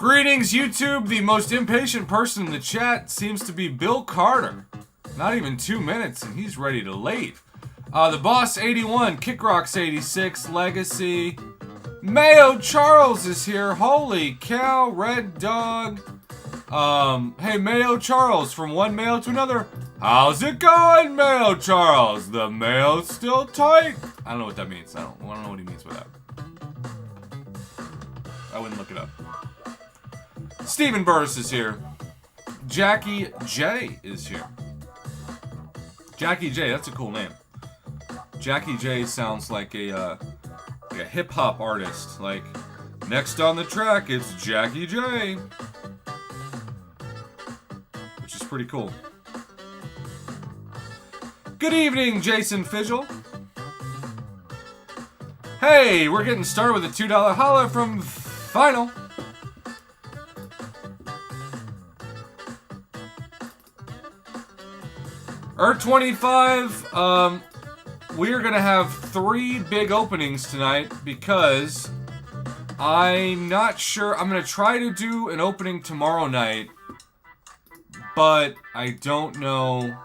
Greetings, YouTube. The most impatient person in the chat seems to be Bill Carter. Not even 2 minutes, and he's ready to leave. The Boss 81, Kickrocks 86, Legacy. Mayo Charles is here. Holy cow, Red Dog. Hey, Mayo Charles, from one Mayo to another. How's it going, Mayo Charles? The Mayo's still tight. I don't know what that means. I don't know what he means by that. I wouldn't look it up. Stephen Burris is here. Jackie J is here. Jackie J, that's a cool name. Jackie J sounds like a hip-hop artist. Like, next on the track, it's Jackie J. Which is pretty cool. Good evening, Jason Fidgel. Hey, we're getting started with a $2 holla from Final. Earth25, we're gonna have 3 big openings tonight because I'm not sure. I'm gonna try to do an opening tomorrow night, but I don't know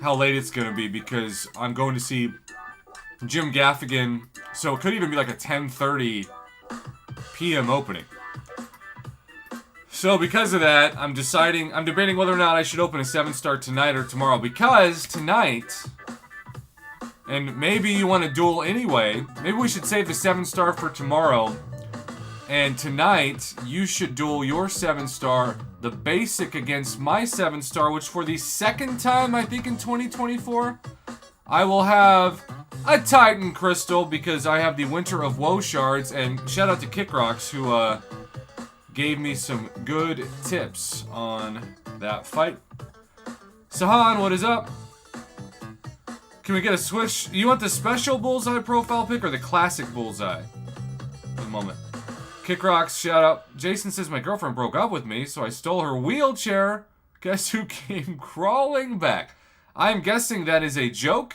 how late it's gonna be because I'm going to see Jim Gaffigan, so it could even be like a 10:30 p.m. opening. So because of that, I'm debating whether or not I should open a 7-star tonight or tomorrow, because tonight, and maybe you want to duel anyway, maybe we should save the 7-star for tomorrow, and tonight, you should duel your 7-star, the basic against my 7-star, which for the second time, I think in 2024, I will have a Titan Crystal, because I have the Winter of Woe shards, and shout out to Kickrocks, who, gave me some good tips on that fight. Sahan, what is up? Can we get a switch? You want the special bullseye profile pic or the classic bullseye? For the moment. Kickrocks, shout out. Jason says my girlfriend broke up with me, so I stole her wheelchair. Guess who came crawling back? I'm guessing that is a joke.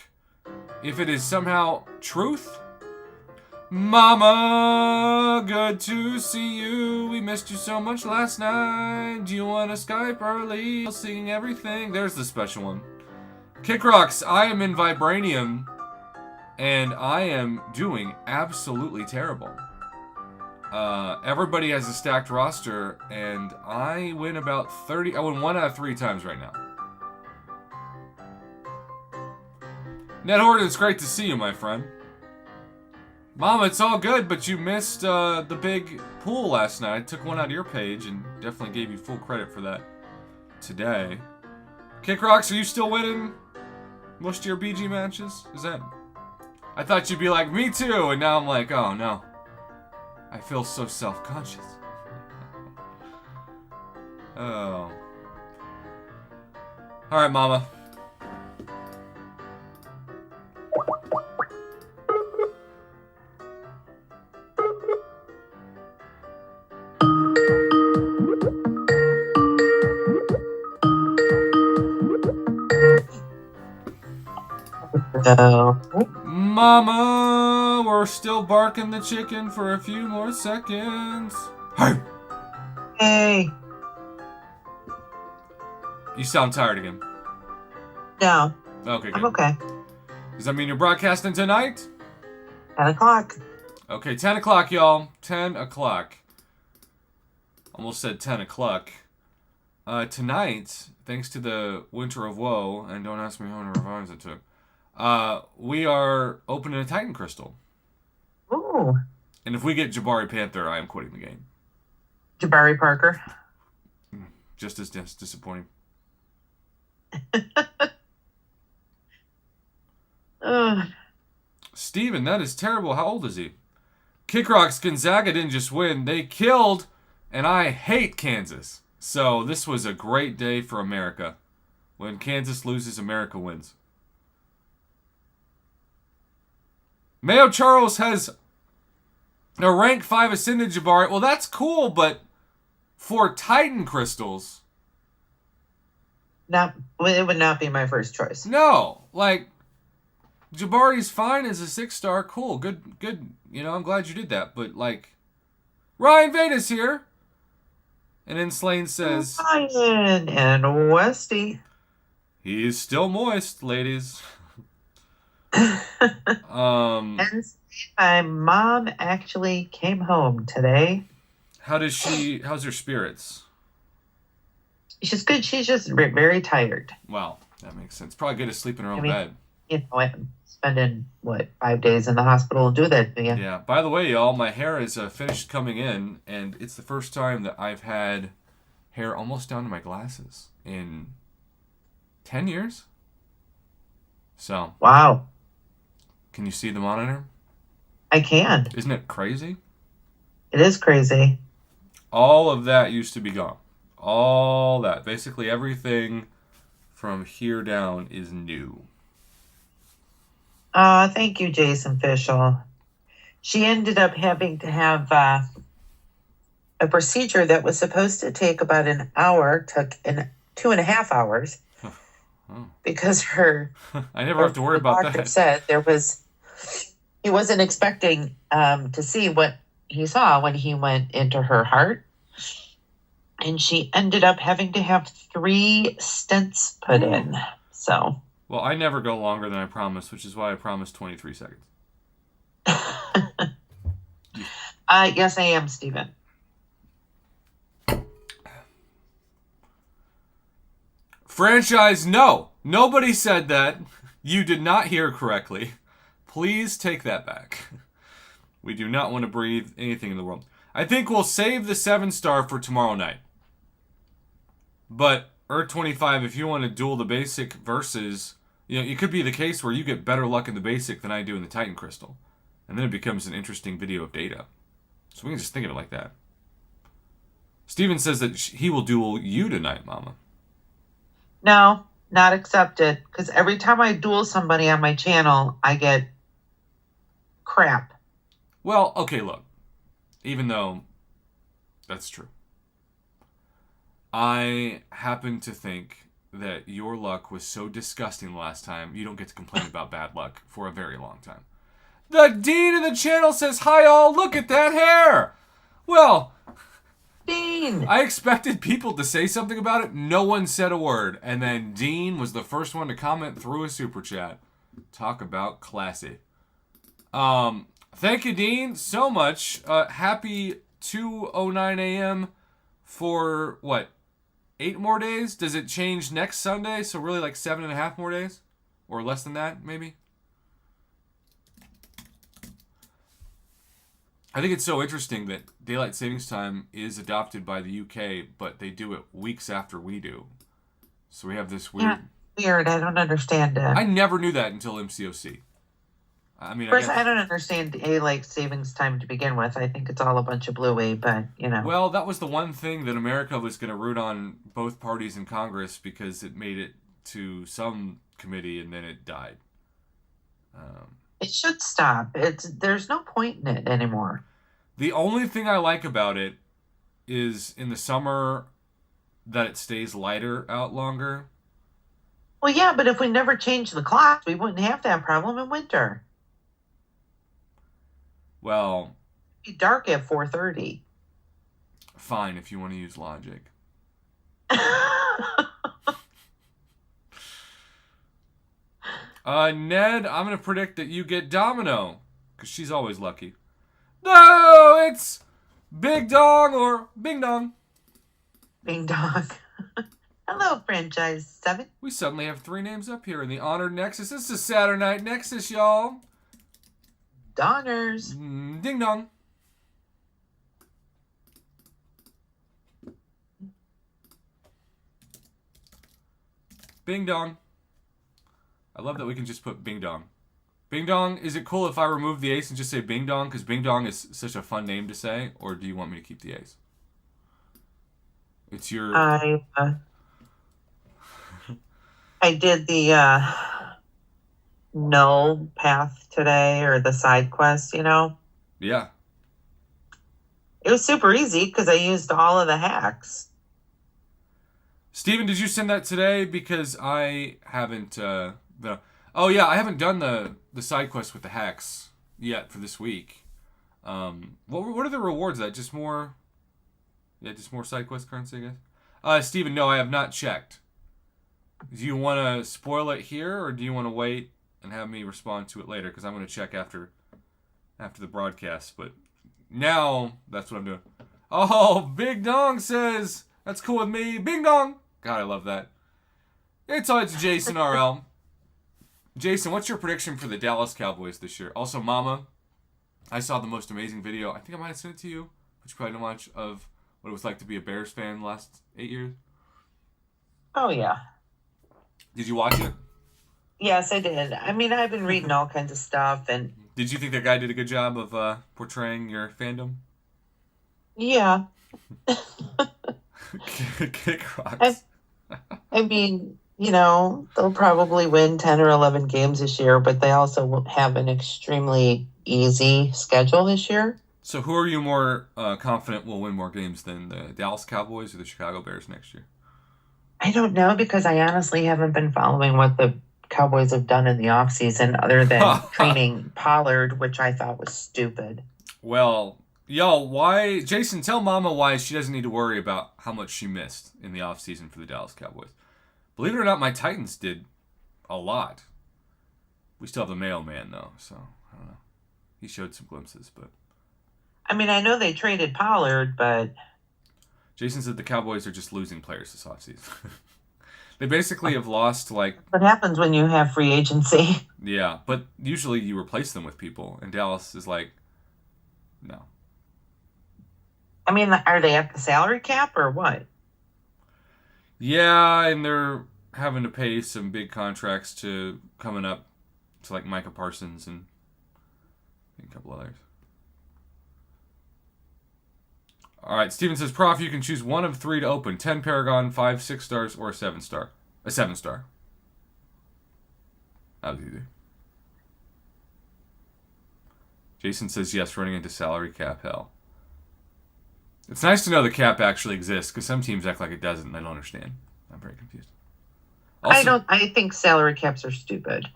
If it is somehow truth. Mama, good to see you. We missed you so much last night. Do you want to Skype early? Singing everything. There's the special one. Kickrocks, I am in Vibranium, and I am doing absolutely terrible. Everybody has a stacked roster, and I win about 30. I win 1 out of 3 times right now. Ned Horton, it's great to see you, my friend. Mama, it's all good, but you missed the big pool last night. I took one out of your page and definitely gave you full credit for that today. Kickrocks, are you still winning most of your BG matches? Is that... I thought you'd be like, me too, and now I'm like, oh no. I feel so self-conscious. Oh. Alright, Mama. Mama, we're still barking the chicken for a few more seconds. Hey! Hey. You sound tired again. No. Okay, good. I'm okay. Does that mean you're broadcasting tonight? 10 o'clock. Okay, 10 o'clock, y'all. 10 o'clock. Almost said 10 o'clock. Tonight, thanks to the Winter of Woe, and don't ask me how many revives it took, we are opening a Titan Crystal. Ooh. And if we get Jabari Panther, I am quitting the game. Jabari Parker. Just as disappointing. Steven, that is terrible. How old is he? Kickrocks, Gonzaga didn't just win. They killed, and I hate Kansas. So this was a great day for America. When Kansas loses, America wins. Mayo Charles has a rank 5 Ascended Jabari. Well, that's cool, but for Titan Crystals... It would not be my first choice. No. Like, Jabari's fine as a 6-star. Cool. Good. You know, I'm glad you did that. But, like, Ryan Veda's here. And then Slane says, Ryan and Westy. he's still moist, ladies. And my mom actually came home today. How's her spirits? She's good. She's just very tired. Wow, that makes sense. Probably good to sleep in her own I mean, bed. I'm spending, 5 days in the hospital to do that to you. Yeah. By the way, y'all, my hair is finished coming in, and it's the first time that I've had hair almost down to my glasses in 10 years. So. Wow. Can you see the monitor? I can. Isn't it crazy? It is crazy. All of that used to be gone. All that. Basically everything from here down is new. Thank you, Jason Fischel. She ended up having to have a procedure that was supposed to take about an hour, took 2.5 hours, because I never have to worry about doctor that. said he wasn't expecting to see what he saw when he went into her heart. And she ended up having to have 3 stents put in. So. Well, I never go longer than I promised, which is why I promised 23 seconds. Yes, I am, Stephen. Franchise, no. Nobody said that. You did not hear correctly. Please take that back. We do not want to breathe anything in the world. I think we'll save the 7-star for tomorrow night. But Earth 25, if you want to duel the basic versus, it could be the case where you get better luck in the basic than I do in the Titan Crystal. And then it becomes an interesting video of data. So we can just think of it like that. Steven says that he will duel you tonight, Mama. No, not accepted. Because every time I duel somebody on my channel, I get crap. Well, okay, look. Even though that's true. I happen to think that your luck was so disgusting the last time, you don't get to complain about bad luck for a very long time. The Dean of the channel says, hi all, look at that hair! Well, Dean! I expected people to say something about it. No one said a word. And then Dean was the first one to comment through a super chat. Talk about classy. Thank you, Dean, so much. Happy 2:09 a.m. for, 8 more days? Does it change next Sunday? So really like 7.5 more days? Or less than that, maybe? I think it's so interesting that Daylight Savings Time is adopted by the UK, but they do it weeks after we do. So we have this weird... Yeah, weird. I don't understand it. I never knew that until MCOC. I mean, First, I don't understand Daylight Savings Time to begin with. I think it's all a bunch of bluey, but, Well, that was the one thing that America was going to root on both parties in Congress because it made it to some committee and then it died. It should stop. There's no point in it anymore. The only thing I like about it is in the summer that it stays lighter out longer. Well, yeah, but if we never changed the clock, we wouldn't have that problem in winter. Well, It'd be dark at 4:30. Fine, if you want to use logic. Ned, I'm going to predict that you get Domino, because she's always lucky. No, it's Big Dong or Bing Dong. Bing Dong. Hello, Franchise 7. We suddenly have 3 names up here in the Honored Nexus. This is Saturday Night Nexus, y'all. Donners. Ding Dong. Bing Dong. I love that we can just put Bing Dong. Bing Dong, is it cool if I remove the ace and just say Bing Dong? Because Bing Dong is such a fun name to say. Or do you want me to keep the ace? It's your... I did the null path today, or the side quest, Yeah. It was super easy because I used all of the hacks. Steven, did you send that today? Because I haven't... Oh, yeah, I haven't done the side quest with the hacks yet for this week. What are the rewards? That just more... Yeah, just more side quest currency, I guess. Steven, no, I have not checked. Do you want to spoil it here, or do you want to wait and have me respond to it later? Because I'm going to check after the broadcast. But now, that's what I'm doing. Oh, Big Dong says, that's cool with me. Bing Dong! God, I love that. It's Jason RL. Jason, what's your prediction for the Dallas Cowboys this year? Also, Mama, I saw the most amazing video. I think I might have sent it to you, but you probably don't watch, of what it was like to be a Bears fan the last 8 years. Oh, yeah. Did you watch it? Yes, I did. I mean, I've been reading all kinds of stuff, and did you think that guy did a good job of portraying your fandom? Yeah. Kick rocks. I mean, they'll probably win 10 or 11 games this year, but they also will have an extremely easy schedule this year. So who are you more confident will win more games than the Dallas Cowboys or the Chicago Bears next year? I don't know, because I honestly haven't been following what the Cowboys have done in the offseason other than training Pollard, which I thought was stupid. Well, why? Jason, tell Mama why she doesn't need to worry about how much she missed in the offseason for the Dallas Cowboys. Believe it or not, my Titans did a lot. We still have the mailman, though, so I don't know. He showed some glimpses, but... I mean, I know they traded Pollard, but... Jason said the Cowboys are just losing players this offseason. They basically have lost, like... What happens when you have free agency? Yeah, but usually you replace them with people, and Dallas is like, no. I mean, are they at the salary cap or what? Yeah, and they're having to pay some big contracts coming up to, like, Micah Parsons and a couple others. All right, Steven says, Prof, you can choose one of 3 to open. 10 Paragon, 5 6 stars, or a 7-star. A 7-star. That was easy. Jason says, yes, running into salary cap hell. It's nice to know the cap actually exists, because some teams act like it doesn't, and I don't understand. I'm very confused. Also, I think salary caps are stupid.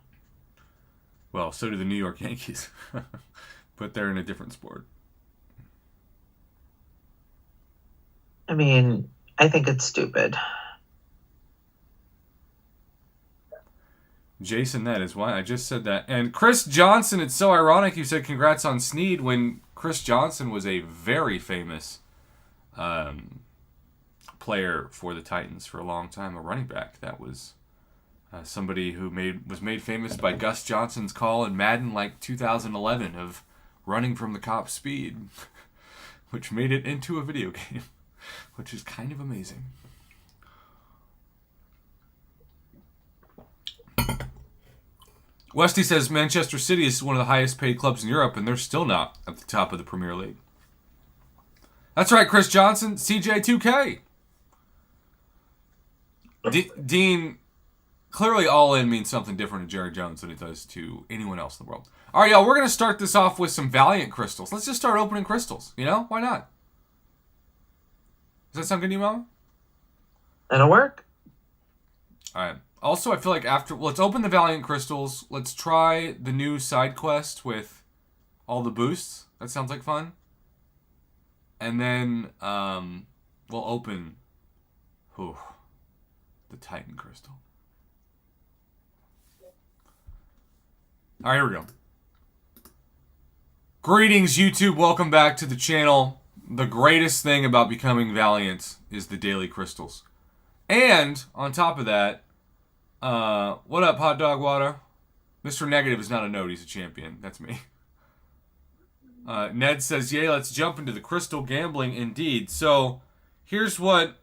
Well, so do the New York Yankees. But they're in a different sport. I mean, I think it's stupid. Jason, that is why I just said that. And Chris Johnson, it's so ironic you said congrats on Snead when Chris Johnson was a very famous player for the Titans for a long time, a running back. That was somebody who was made famous by Gus Johnson's call in Madden like 2011 of running from the cop's speed, which made it into a video game. Which is kind of amazing. Westy says Manchester City is one of the highest paid clubs in Europe, and they're still not at the top of the Premier League. That's right, Chris Johnson, CJ2K. Dean, clearly all in means something different to Jerry Jones than it does to anyone else in the world. All right, y'all, we're going to start this off with some Valiant crystals. Let's just start opening crystals, Why not? Does that sound good to you, Mama? That'll work. All right. Also, I feel like let's open the Valiant crystals. Let's try the new side quest with all the boosts. That sounds like fun. And then we'll open the Titan crystal. All right, here we go. Greetings, YouTube. Welcome back to the channel. The greatest thing about becoming Valiant is the daily crystals. And, on top of that, what up, Hot Dog Water? Mr. Negative is not a note, he's a champion. That's me. Ned says, yay, let's jump into the crystal gambling indeed. So, here's what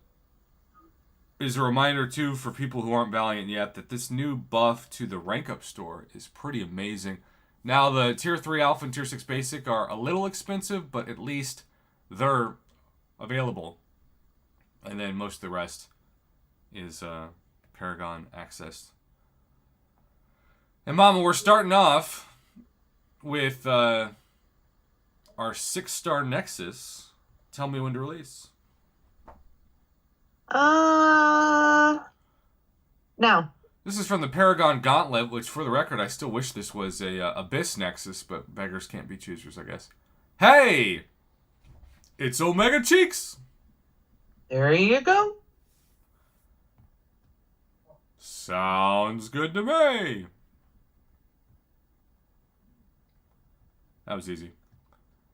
is a reminder, too, for people who aren't Valiant yet, that this new buff to the rank up store is pretty amazing. Now, the Tier 3 Alpha and Tier 6 Basic are a little expensive, but at least they're available. And then most of the rest is Paragon accessed. And Mama, we're starting off with our 6-star Nexus. Tell me when to release. Now. This is from the Paragon Gauntlet, which for the record, I still wish this was a Abyss Nexus, but beggars can't be choosers, I guess. Hey! It's Omega Cheeks! There you go. Sounds good to me. That was easy.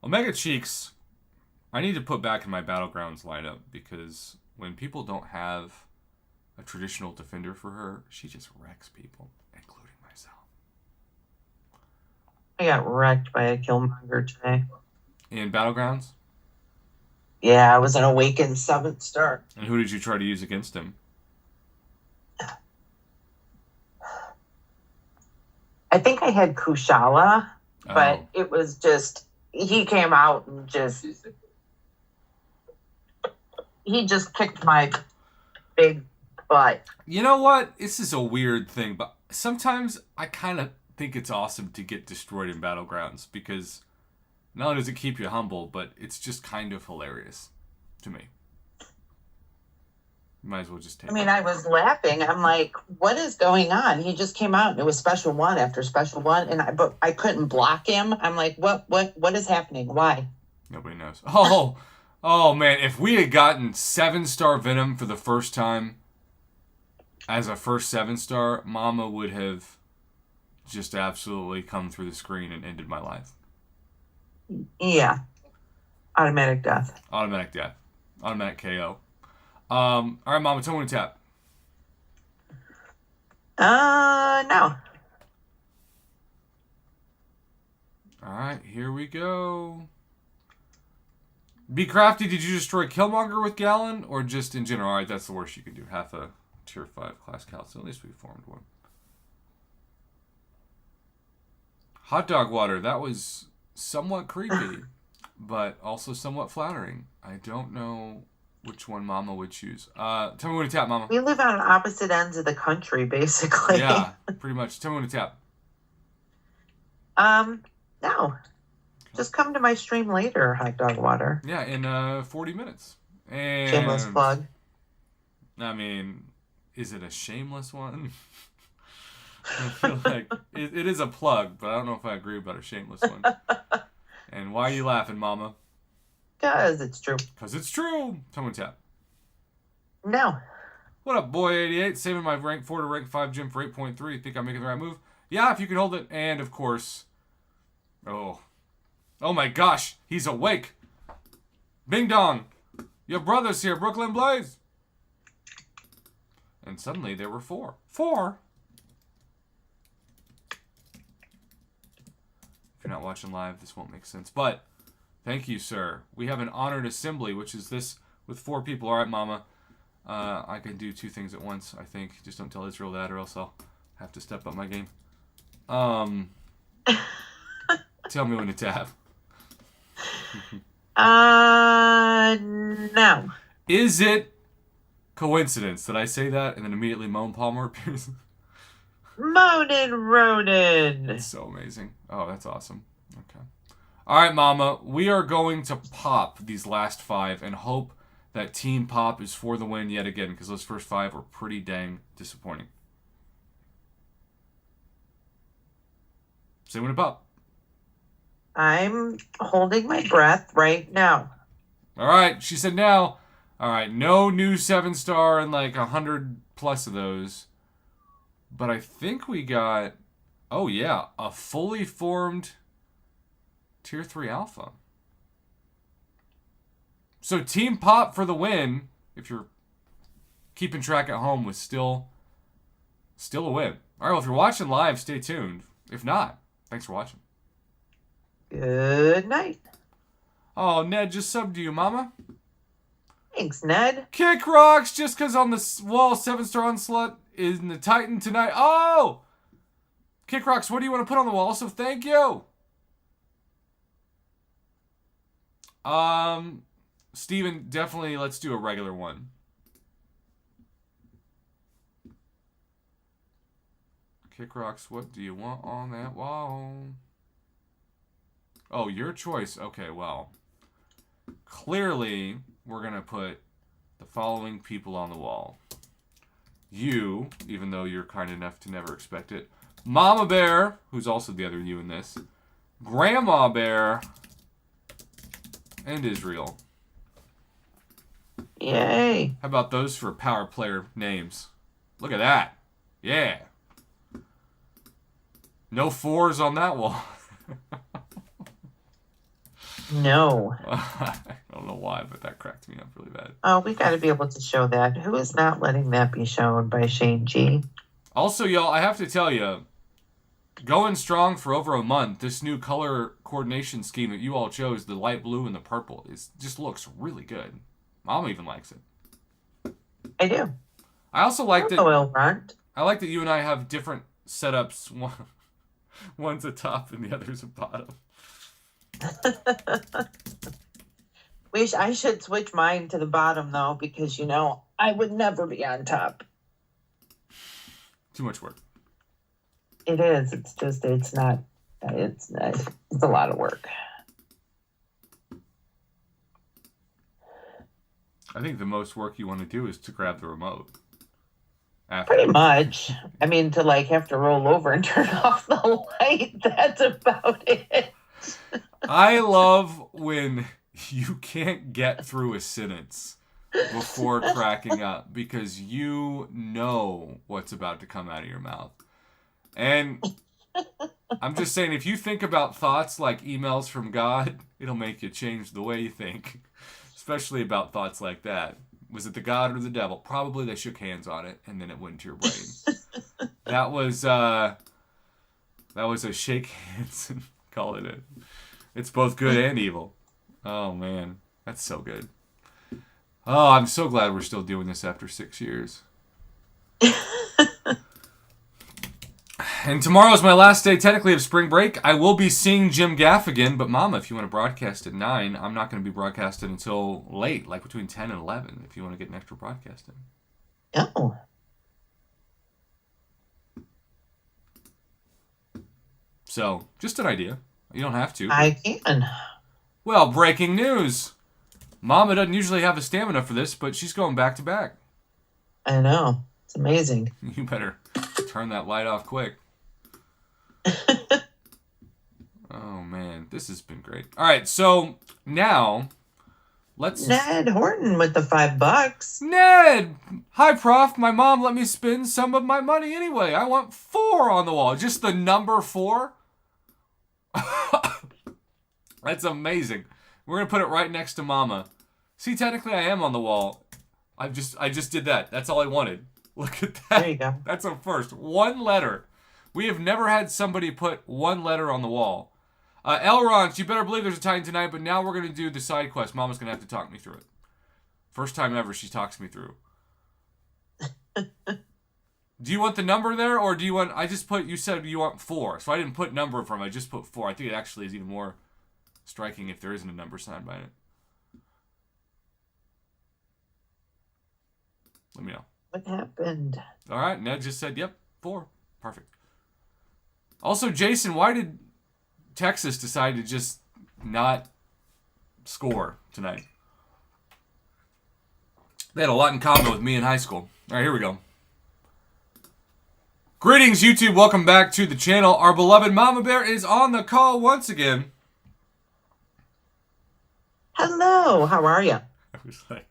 Omega Cheeks, I need to put back in my Battlegrounds lineup because when people don't have a traditional defender for her, she just wrecks people, including myself. I got wrecked by a Killmonger today. In Battlegrounds? Yeah, I was an awakened 7th star. And who did you try to use against him? I think I had Kushala, but Oh. it was just, he came out and just, he just kicked my big butt. You know what? This is a weird thing, but sometimes I kind of think it's awesome to get destroyed in Battlegrounds because not only does it keep you humble, but it's just kind of hilarious to me. You might as well just take I mean, it. I was laughing. I'm like, what is going on? He just came out and it was special one after special one, and but I couldn't block him. I'm like, what is happening? Why? Nobody knows. Oh man, if we had gotten 7-star Venom for the first time as a first 7-star, Mama would have just absolutely come through the screen and ended my life. Yeah. Automatic death. Automatic death. Automatic KO. All right, Mama, tell me when to tap. No. All right, here we go. Be Crafty, did you destroy Killmonger with Gallon or just in general? All right, that's the worst you can do. Half a tier 5 class cal, so at least we formed one. Hot dog water, that was somewhat creepy, but also somewhat flattering. I don't know which one Mama would choose. Tell me when to tap, Mama. We live on opposite ends of the country, basically. Yeah, pretty much. Tell me when to tap. No. Just come to my stream later, Hot Dog Water. Yeah, in 40 minutes. And Shameless plug. I mean, is it a shameless one? I feel like it is a plug, but I don't know if I agree about a shameless one. And why are you laughing, Mama? Because it's true. Because it's true. Tell me when to tap. No. What up, boy 88? Saving my rank 4 to rank 5 gym for 8.3. Think I'm making the right move? Yeah, if you can hold it. And, of course... Oh my gosh. He's awake. Bing dong. Your brother's here. Brooklyn Blaze. And suddenly there were 4. 4? If you're not watching live, this won't make sense. But, thank you, sir. We have an honored assembly, which is this with 4 people. All right, Mama. I can do 2 things at once, I think. Just don't tell Israel that, or else I'll have to step up my game. Tell me when to tap. No. Is it coincidence that I say that and then immediately Moan Palmer appears? Moanin' Ronin. It's so amazing. Oh, that's awesome. Okay. All right, Mama. We are going to pop these last 5 and hope that Team Pop is for the win yet again, because those first 5 were pretty dang disappointing. Say when to pop. I'm holding my breath right now. All right, she said now. All right, no new 7-star and like 100 plus of those. But I think we got, oh yeah, a fully formed Tier 3 Alpha. So Team Pop for the win, if you're keeping track at home, was still a win. All right, well, if you're watching live, stay tuned. If not, thanks for watching. Good night. Oh, Ned just subbed to you, Mama. Thanks, Ned. Kick rocks just because on the wall 7-star onslaught is in the Titan tonight. Oh! Kick rocks, what do you want to put on the wall? So thank you. Steven, definitely let's do a regular one. Kick rocks, what do you want on that wall? Oh, your choice. Okay, well. Clearly, we're going to put the following people on the wall. You, even though you're kind enough to never expect it. Mama Bear, who's also the other you in this. Grandma Bear. And Israel. Yay. How about those for power player names? Look at that. Yeah. No 4s on that wall. No. I don't know why, but that cracked me up really bad. Oh, we got to be able to show that. Who is not letting that be shown by Shane G? Also, y'all, I have to tell you, going strong for over a month, this new color coordination scheme that you all chose, the light blue and the purple, just looks really good. Mom even likes it. I do. I also like that. Oil front. I like that you and I have different setups. One's a top and the other's a bottom. I should switch mine to the bottom though, because I would never be on top. Too much work. It is. It's not. It's a lot of work. I think the most work you want to do is to grab the remote. Pretty much. I mean, to have to roll over and turn off the light. That's about it. I love when you can't get through a sentence before cracking up because you know what's about to come out of your mouth. And I'm just saying, if you think about thoughts like emails from God, it'll make you change the way you think. Especially about thoughts like that. Was it the God or the devil? Probably they shook hands on it, and then it went into your brain. That was a shake hands and call it it. It's both good and evil. Oh, man. That's so good. Oh, I'm so glad we're still doing this after 6 years. And tomorrow's my last day, technically, of spring break. I will be seeing Jim Gaffigan, but Mama, if you want to broadcast at 9, I'm not going to be broadcasted until late, like between 10 and 11, if you want to get an extra broadcast in. Oh. So, just an idea. You don't have to. I can. Well, breaking news. Mama doesn't usually have the stamina for this, but she's going back to back. I know. It's amazing. You better turn that light off quick. Oh, man. This has been great. All right, so now let's... Ned Horton with the $5. Ned! Hi, Prof. My mom let me spend some of my money anyway. I want 4 on the wall. Just the number 4? That's amazing. We're going to put it right next to Mama. See, technically I am on the wall. I just did that. That's all I wanted. Look at that. There you go. That's a first. 1 letter. We have never had somebody put 1 letter on the wall. Elrond, you better believe there's a Titan tonight, but now we're going to do the side quest. Mama's going to have to talk me through it. First time ever she talks me through. Do you want the number there, or do you want... you said you want 4, so I didn't put number from it. I just put 4. I think it actually is even more striking if there isn't a number sign by it. Let me know. What happened? All right, Ned just said, yep, 4. Perfect. Also, Jason, why did Texas decide to just not score tonight? They had a lot in common with me in high school. All right, here we go. Greetings, YouTube. Welcome back to the channel. Our beloved Mama Bear is on the call once again. Hello, how are you? I was like,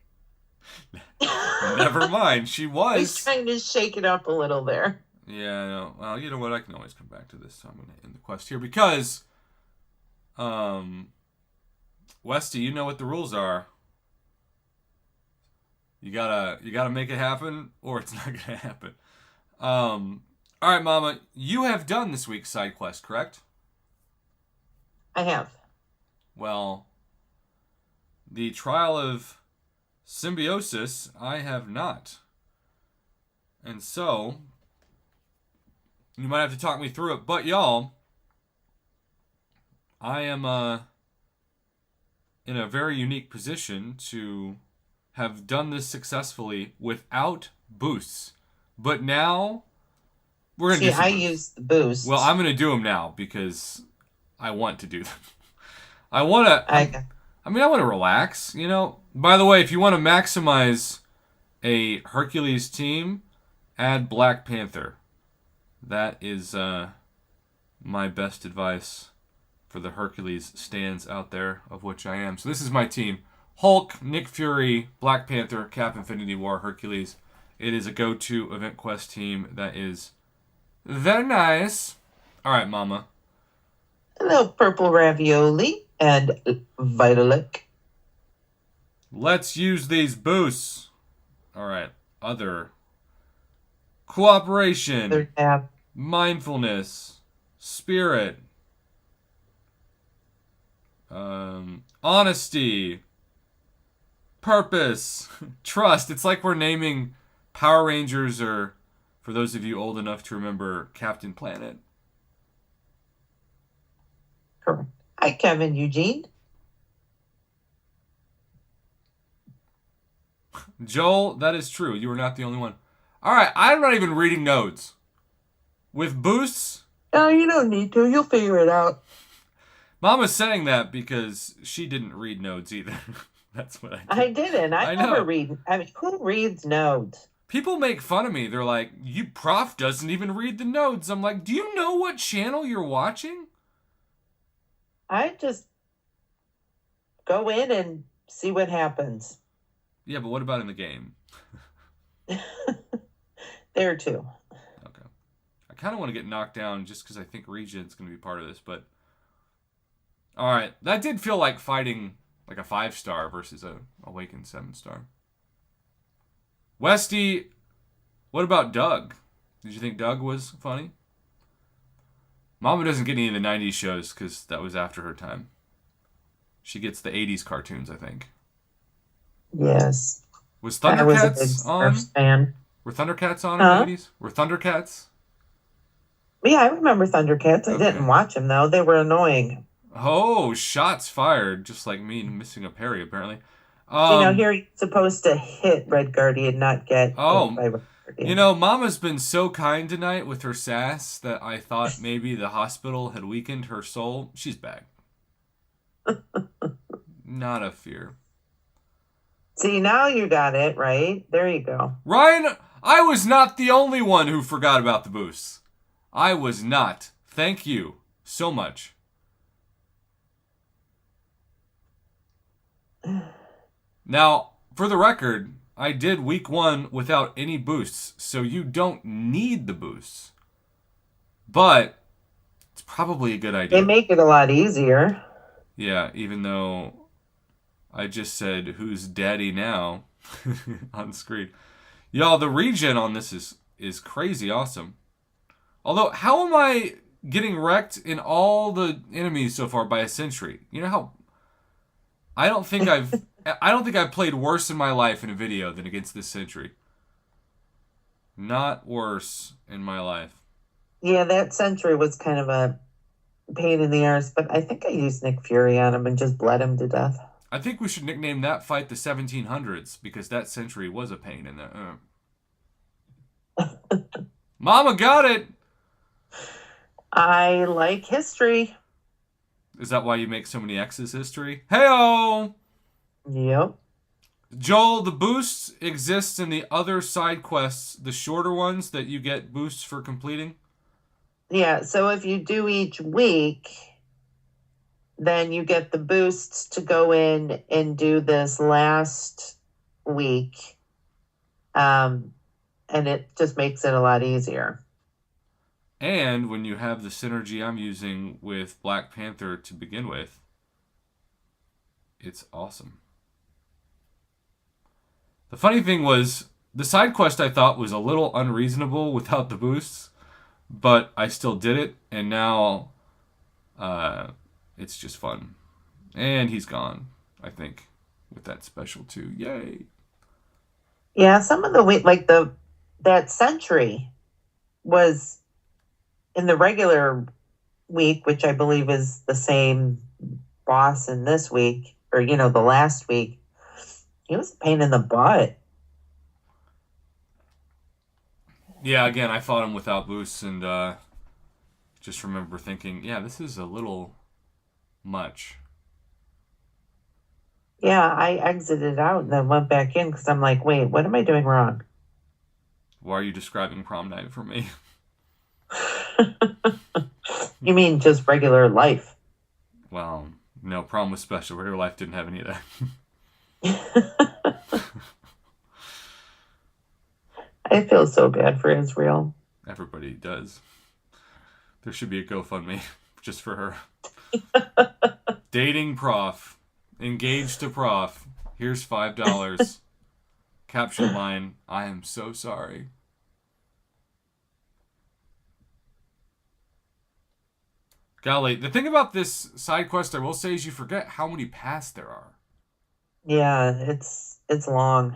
never mind. She was. He's trying to shake it up a little there. Yeah, I know. Well, you know what? I can always come back to this. So I'm going to end the quest here because, Westy, you know what the rules are. You gotta make it happen, or it's not gonna happen. All right, Mama, you have done this week's side quest, correct? I have. Well, the trial of symbiosis, I have not. And so, you might have to talk me through it. But y'all, I am in a very unique position to have done this successfully without boosts. But now, we're going to do some boosts. use the boost. Well, I'm going to do them now because I want to do them. I want to... I want to relax, you know. By the way, if you want to maximize a Hercules team, add Black Panther. That is my best advice for the Hercules stands out there, of which I am. So this is my team. Hulk, Nick Fury, Black Panther, Cap, Infinity War, Hercules. It is a go-to event quest team that is very nice. All right, Mama. Hello, Purple Ravioli and Vitalik. Let's use these boosts. All right. Other. Cooperation. Third tab. Mindfulness. Spirit. Honesty. Purpose. Trust. It's like we're naming Power Rangers, or for those of you old enough to remember, Captain Planet. Correct. Hi, Kevin Eugene. Joel, that is true. You are not the only one. All right, I'm not even reading nodes. With boosts... No, you don't need to. You'll figure it out. Mama's saying that because she didn't read nodes either. That's what I did. I didn't. I never read. I mean, who reads nodes? People make fun of me. They're like, you prof doesn't even read the nodes. I'm like, do you know what channel you're watching? I just go in and see what happens. Yeah, but what about in the game? There too. Okay. I kind of want to get knocked down just because I think Regent's going to be part of this, but... Alright, that did feel like fighting like a 5-star versus a Awakened 7-star. Westy, what about Doug? Did you think Doug was funny? Mama doesn't get any of the 90s shows because that was after her time. She gets the 80s cartoons, I think. Yes. Was Thundercats on? Fan. Were Thundercats on in the 80s? Were Thundercats? Yeah, I remember Thundercats. I didn't watch them, though. They were annoying. Oh, shots fired. Just like me missing a parry, apparently. Here you're supposed to hit Red Guardian, not get hit by Red Guardian. Mama's been so kind tonight with her sass that I thought maybe the hospital had weakened her soul. She's back. Not a fear. See, now you got it, right? There you go. Ryan, I was not the only one who forgot about the boosts. I was not. Thank you so much. Now, for the record, I did week 1 without any boosts, so you don't need the boosts. But it's probably a good idea. They make it a lot easier. Yeah, even though I just said, who's daddy now on screen. Y'all, the regen on this is crazy awesome. Although, how am I getting wrecked in all the enemies so far by a sentry? You know how... I don't think I've played worse in my life in a video than against this sentry. Not worse in my life. Yeah, that sentry was kind of a pain in the arse, but I think I used Nick Fury on him and just bled him to death. I think we should nickname that fight the 1700s because that sentry was a pain in there. Mama got it! I like history. Is that why you make so many X's history? Hey-oh! Yep. Joel, the boosts exist in the other side quests, the shorter ones that you get boosts for completing? Yeah, so if you do each week, then you get the boosts to go in and do this last week. And it just makes it a lot easier. And when you have the synergy I'm using with Black Panther to begin with, it's awesome. The funny thing was, the side quest I thought was a little unreasonable without the boosts, but I still did it, and now it's just fun. And he's gone, I think, with that special too. Yay! Yeah, some of that sentry was in the regular week, which I believe is the same boss in this week, or, the last week. He was a pain in the butt. Yeah, again, I fought him without boosts, and just remember thinking, yeah, this is a little much. Yeah, I exited out and then went back in because I'm like, wait, what am I doing wrong? Why are you describing prom night for me? You mean just regular life? Well, no, prom was special. Regular life didn't have any of that. I feel so bad for Israel. Everybody does. There should be a GoFundMe just for her. Dating prof. Engaged to prof. Here's $5. Caption line, I am so sorry. Golly, the thing about this side quest I will say is you forget how many paths there are. Yeah, it's long.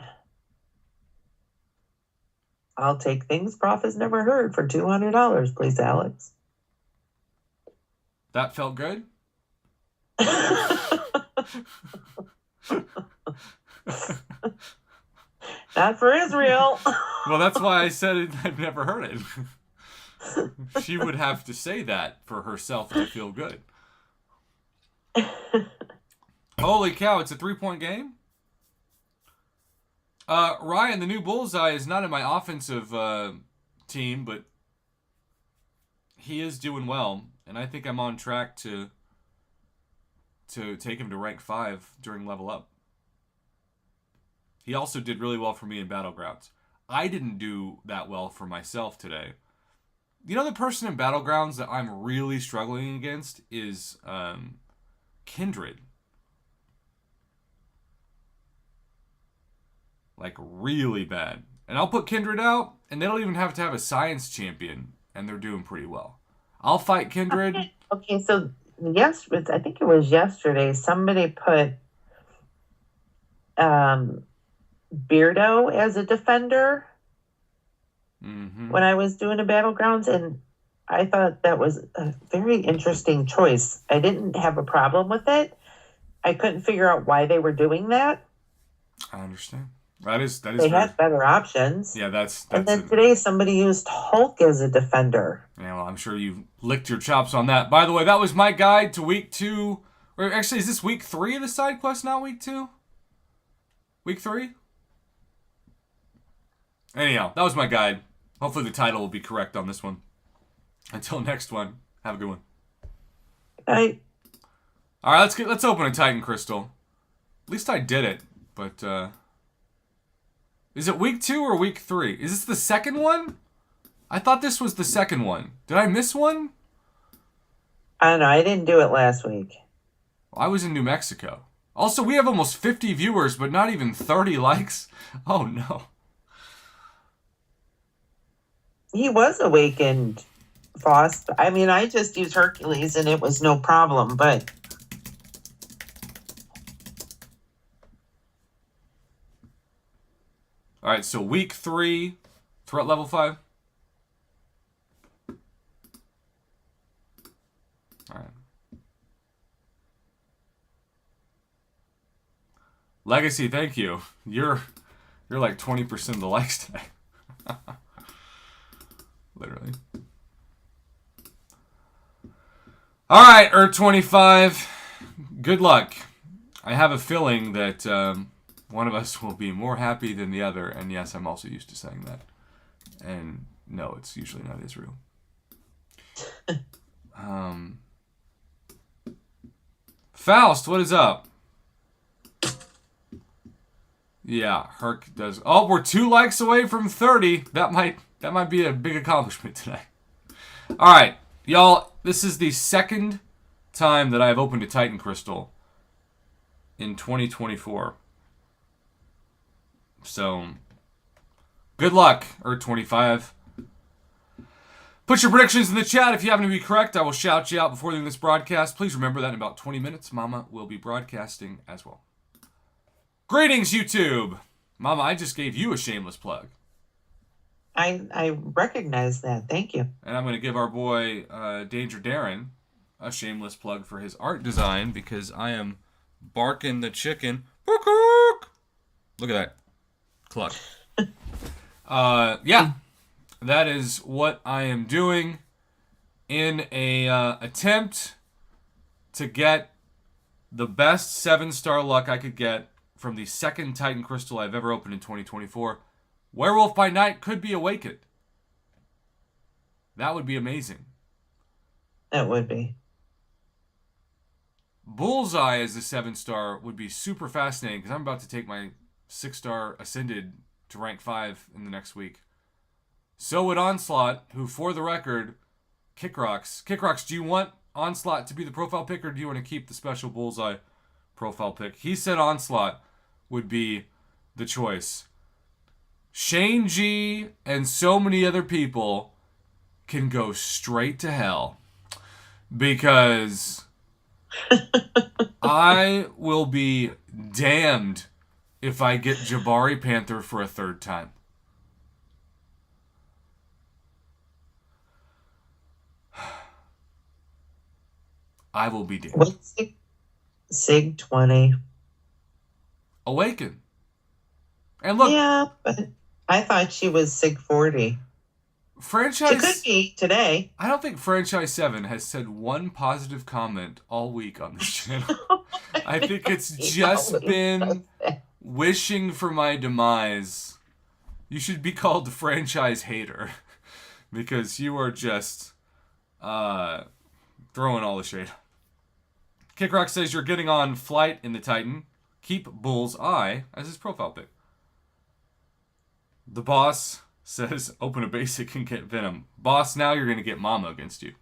I'll take things Prof has never heard for $200, please, Alex. That felt good? Not for Israel. Well, that's why I said it, I've never heard it. She would have to say that for herself to feel good. Holy cow, it's a 3-point game? Ryan, the new bullseye is not in my offensive team, but he is doing well, and I think I'm on track to take him to rank 5 during level up. He also did really well for me in Battlegrounds. I didn't do that well for myself today. You know, the person in Battlegrounds that I'm really struggling against is Kindred. Like, really bad. And I'll put Kindred out, and they don't even have to have a science champion, and they're doing pretty well. I'll fight Kindred. Okay, so yes, I think it was yesterday, somebody put Beardo as a defender when I was doing a Battlegrounds, and I thought that was a very interesting choice. I didn't have a problem with it. I couldn't figure out why they were doing that. I understand. That is. They had better options. Yeah, that's and then today somebody used Hulk as a defender. Yeah, well, I'm sure you licked your chops on that. By the way, that was my guide to week 2. Or actually, is this week 3 of the side quest, not week 2? Week 3? Anyhow, that was my guide. Hopefully the title will be correct on this one. Until next one, have a good one. Bye. All right, let's open a Titan Crystal. At least I did it, but is it week 2 or week 3? Is this the second one? I thought this was the second one. Did I miss one? I don't know. I didn't do it last week. Well, I was in New Mexico. Also, we have almost 50 viewers, but not even 30 likes. Oh, no. He was awakened, Foss. I mean, I just used Hercules, and it was no problem, but... All right, so week 3, threat level 5. All right. Legacy, thank you. You're like 20% of the likes today. Literally. All right, Earth 25. Good luck. I have a feeling that one of us will be more happy than the other, and yes, I'm also used to saying that. And no, it's usually not Israel. Faust, what is up? Yeah, Herc does. Oh, we're 2 likes away from 30. That might be a big accomplishment today. All right, y'all. This is the second time that I have opened a Titan Crystal in 2024. So, good luck, Earth 25. Put your predictions in the chat. If you happen to be correct, I will shout you out before the end of this broadcast. Please remember that in about 20 minutes, Mama will be broadcasting as well. Greetings, YouTube. Mama, I just gave you a shameless plug. I recognize that. Thank you. And I'm going to give our boy, Danger Darren, a shameless plug for his art design because I am barking the chicken. Look at that. Cluck. Yeah. That is what I am doing in a attempt to get the best 7-star luck I could get from the second Titan Crystal I've ever opened in 2024. Werewolf by Night could be awakened. That would be amazing. That would be. Bullseye as a 7-star would be super fascinating because I'm about to take my 6-star Ascended to rank 5 in the next week. So would Onslaught, who, for the record, Kickrocks. Kickrocks, do you want Onslaught to be the profile pick, or do you want to keep the special Bullseye profile pick? He said Onslaught would be the choice. Shane G and so many other people can go straight to hell because I will be damned if I get Jabari Panther for a third time. I will be damned. What's Sig 20? Awaken. And look. Yeah, but I thought she was Sig 40. Franchise. She could be today. I don't think Franchise 7 has said one positive comment all week on this channel. I think it's just been wishing for my demise. You should be called the Franchise Hater because you are just throwing all the shade. Kickrock says you're getting on Flight in the Titan. Keep Bullseye as his profile pick. The boss says open a basic and get Venom. Boss, now you're going to get Mama against you.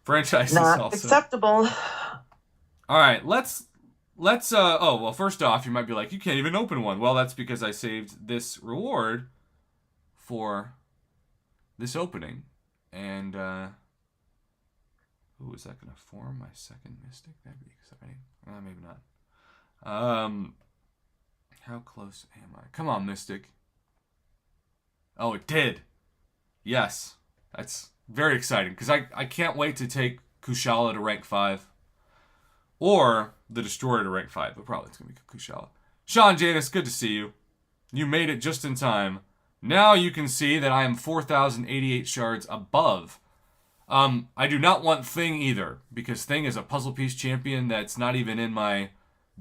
Franchise Not is also acceptable. All right, let's first off, you might be like, you can't even open one. Well, that's because I saved this reward for this opening. And ooh, is that going to form my second Mystic? That'd be exciting. Maybe not. How close am I? Come on, Mystic. Oh, it did. Yes. That's very exciting because I can't wait to take Kushala to rank 5. Or the Destroyer to rank 5, but probably it's going to be Kushala. Sean Janus, good to see you. You made it just in time. Now you can see that I am 4,088 shards above. I do not want Thing either, because Thing is a puzzle piece champion that's not even in my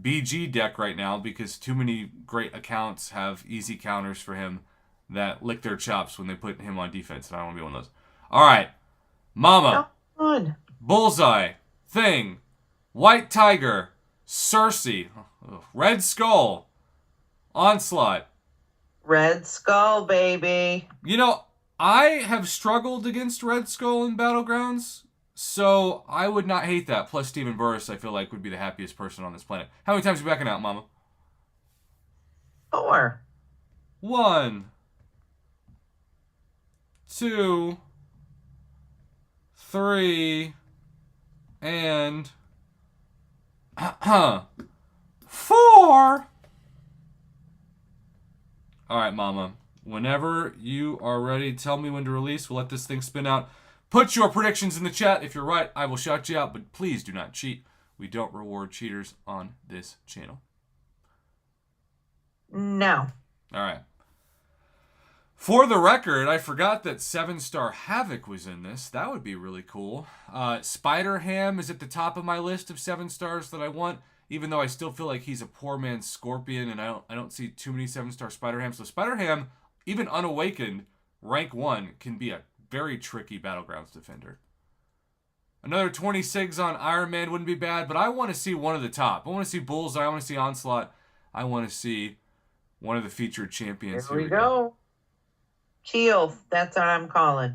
BG deck right now, because too many great accounts have easy counters for him that lick their chops when they put him on defense, and I don't want to be one of those. Alright. Mama. Oh, Bullseye. Thing. White Tiger. Cersei. Red Skull. Onslaught. Red Skull, baby. You know, I have struggled against Red Skull in Battlegrounds, so I would not hate that. Plus, Steven Burris, I feel like, would be the happiest person on this planet. How many times are you backing out, Mama? 4. 1, 2, 3, and 4. Alright, Mama. Whenever you are ready, tell me when to release. We'll let this thing spin out. Put your predictions in the chat. If you're right, I will shout you out, but please do not cheat. We don't reward cheaters on this channel. No. Alright. For the record, I forgot that 7-star Havoc was in this. That would be really cool. Spider Ham is at the top of my list of 7 stars that I want, even though I still feel like he's a poor man's Scorpion, and I don't see too many 7-star Spider Hams. So Spider Ham, even unawakened, rank 1, can be a very tricky Battlegrounds defender. Another 20 SIGs on Iron Man wouldn't be bad, but I want to see one of the top. I want to see Bullseye. I want to see Onslaught. I want to see one of the featured champions. Here we go. Keel, that's what I'm calling.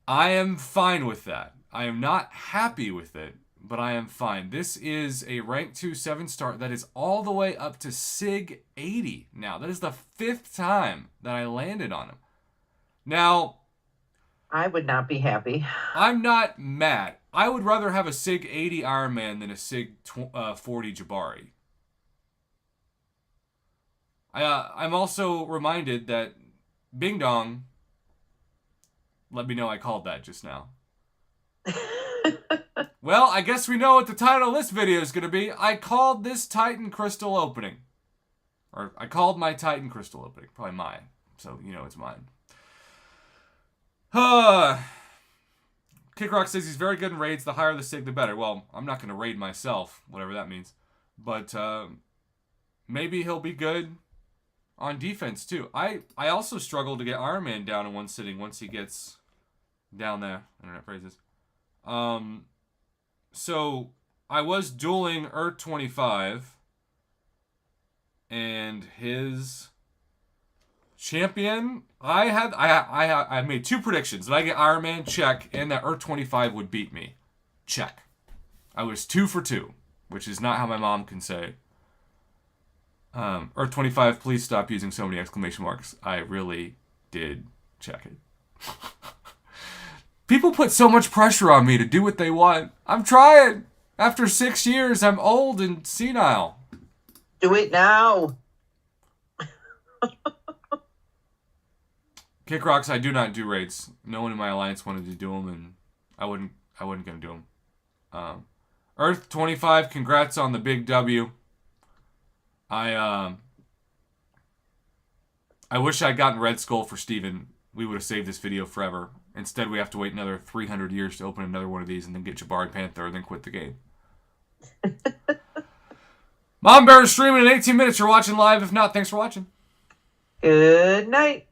I am fine with that. I am not happy with it, but I am fine. This is a rank 2 7-star that is all the way up to SIG 80 now. That is the 5th time that I landed on him. Now, I would not be happy. I'm not mad. I would rather have a SIG 80 Iron Man than a SIG 40 Jabari. I'm also reminded that Bing Dong let me know I called that just now. Well, I guess we know what the title of this video is going to be. I called this Titan Crystal opening. Or I called my Titan Crystal opening. Probably mine. So, you know it's mine. Kickrock says he's very good in raids. The higher the SIG, the better. Well, I'm not going to raid myself, whatever that means. But maybe he'll be good on defense, too. I also struggle to get Iron Man down in one sitting once he gets down there. Internet phrases. So I was dueling Earth 25, and his champion. I made 2 predictions that I get Iron Man, check, and that Earth 25 would beat me, check. I was 2 for 2, which is not how my mom can say. Earth 25, please stop using so many exclamation marks. I really did check it. People put so much pressure on me to do what they want. I'm trying. After 6 years, I'm old and senile. Do it now. Kick Rocks, I do not do raids. No one in my alliance wanted to do them, and I wasn't gonna do them. Earth 25, congrats on the big W. I wish I'd gotten Red Skull for Steven. We would have saved this video forever. Instead, we have to wait another 300 years to open another one of these and then get Jabari Panther and then quit the game. Mom Bear is streaming in 18 minutes. You're watching live. If not, thanks for watching. Good night.